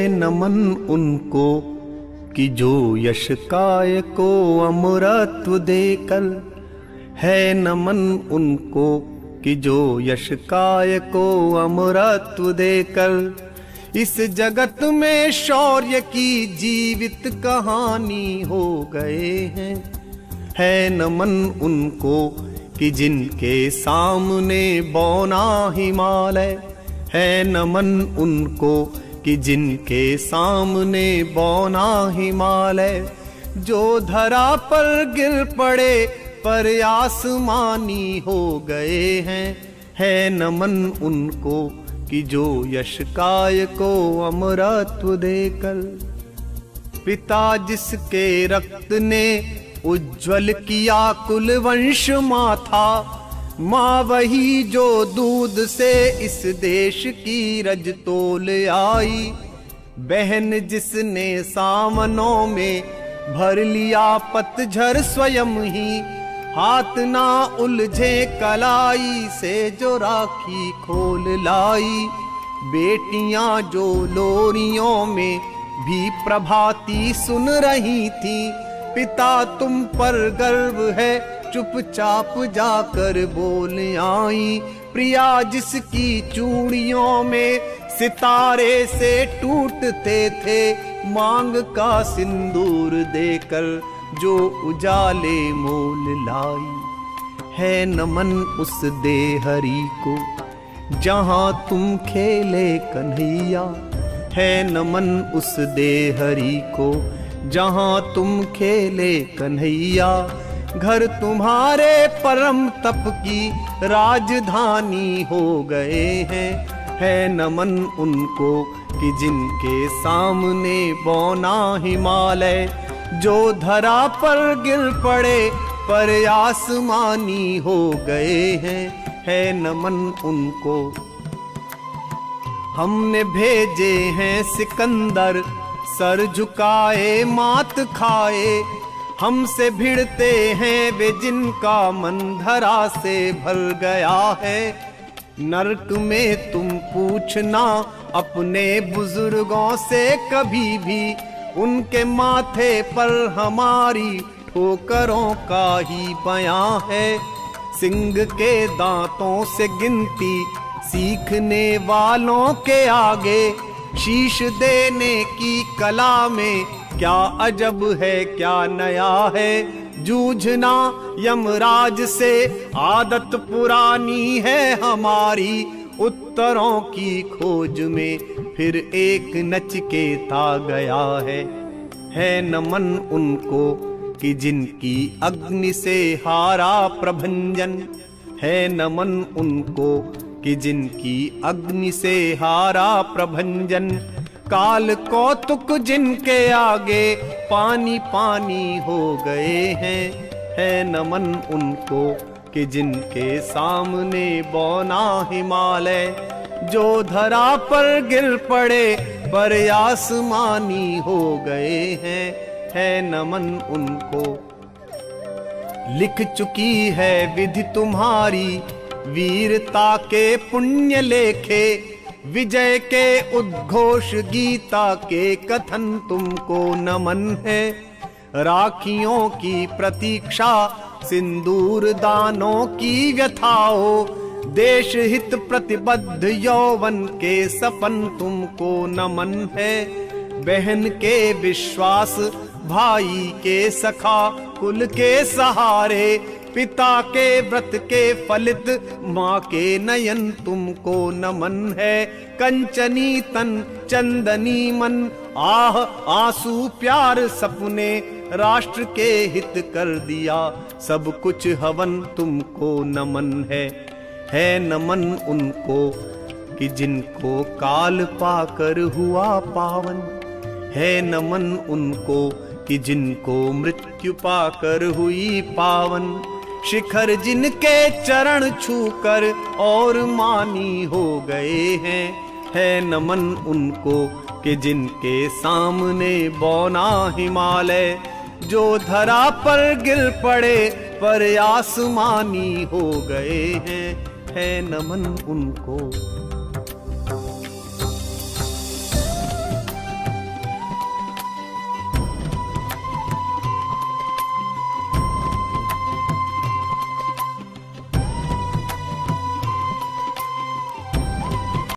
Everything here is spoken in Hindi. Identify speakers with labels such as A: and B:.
A: नमन उनको कि जो यश काय को अमरत्व देकर, है नमन उनको कि जो यश काय को अमरत्व देकर इस जगत में शौर्य की जीवित कहानी हो गए हैं। है नमन उनको कि जिनके सामने बौना हिमालय, है नमन उनको कि जिनके सामने बौना हिमालय, जो धरा पर गिर पड़े पर आसमानी हो गए हैं। है नमन उनको कि जो यश काय को अमरत्व देकर, पिता जिसके रक्त ने उज्ज्वल किया कुल वंश माथा, माँ वही जो दूध से इस देश की रज तोल आई, बहन जिसने सावनों में भर लिया पतझर स्वयं ही, हाथ ना उलझे कलाई से जो राखी खोल लाई, बेटियां जो लोरियों में भी प्रभाती सुन रही थी, पिता तुम पर गर्व है चुपचाप जाकर बोल आई, प्रिया जिसकी चूड़ियों में सितारे से टूटते थे, मांग का सिंदूर देकर जो उजाले मोल लाई। है नमन उस देहरी को जहां तुम खेले कन्हैया, है नमन उस देहरी को जहां तुम खेले कन्हैया, घर तुम्हारे परम तप की राजधानी हो गए हैं। है नमन उनको कि जिनके सामने बौना हिमालय, जो धरा पर गिर पड़े पर आसमानी हो गए हैं। है नमन उनको। हमने भेजे हैं सिकंदर सर झुकाए मात खाए, हमसे भिड़ते हैं वे जिनका मन धरा से भर गया है। नरक में तुम पूछना अपने बुजुर्गों से कभी भी, उनके माथे पर हमारी ठोकरों का ही बयां है। सिंह के दांतों से गिनती सीखने वालों के आगे, शीश देने की कला में क्या अजब है क्या नया है। जूझना यमराज से आदत पुरानी है हमारी, उत्तरों की खोज में फिर एक नचिकेता गया है। है नमन उनको कि जिनकी अग्नि से हारा प्रभंजन, है नमन उनको कि जिनकी अग्नि से हारा प्रभंजन। काल कौतुक जिनके आगे पानी पानी हो गए हैं। है नमन उनको कि जिनके सामने बौना हिमालय, जो धरा पर गिर पड़े पर आसमानी हो गए हैं। है नमन उनको। लिख चुकी है विधि तुम्हारी वीरता के पुण्य लेखे, विजय के उद्घोष गीता के कथन तुमको नमन है। राखियों की प्रतीक्षा सिंदूर दानों की व्यथाओ, देश हित प्रतिबद्ध यौवन के सपन तुमको नमन है। बहन के विश्वास भाई के सखा कुल के सहारे, पिता के व्रत के फलित माँ के नयन तुमको नमन है। कंचनी तन चंदनी मन आह आंसू प्यार सपने, राष्ट्र के हित कर दिया सब कुछ हवन तुमको नमन है। है नमन उनको कि जिनको काल पाकर हुआ पावन, है नमन उनको कि जिनको मृत्यु पाकर हुई पावन। शिखर जिनके चरण छूकर और मानी हो गए हैं। है नमन उनको कि जिनके सामने बौना हिमालय, जो धरा पर गिर पड़े पर आसमानी हो गए हैं। है नमन उनको।